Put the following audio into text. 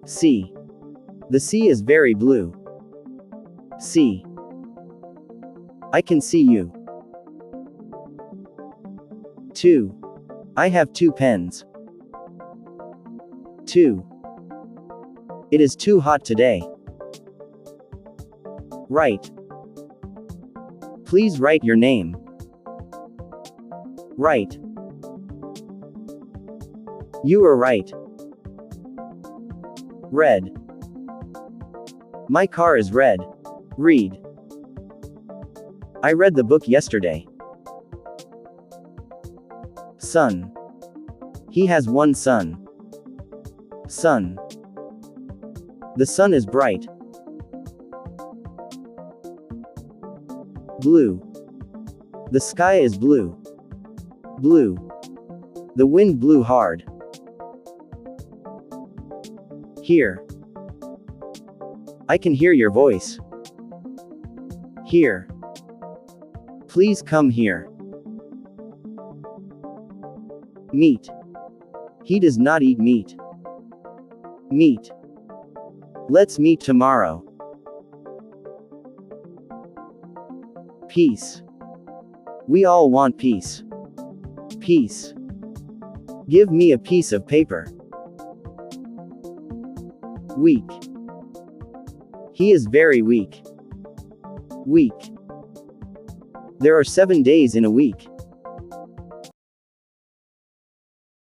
C. The sea is very blue. C. I can see you. 2. I have 2 pens. 2. It is too hot today. Right. Please write your name. Right. You are right. Red. My car is red. Read. I read the book yesterday. Sun. He has 1 son. Sun. The sun is bright. Blue. The sky is blue. Blue. The wind blew hard. Here. I can hear your voice. Here. Please come here. Meat. He does not eat meat. Meat. Let's meet tomorrow. Peace. We all want peace. Peace. Give me a piece of paper. Weak. He is very weak. Weak. There are 7 days in a week.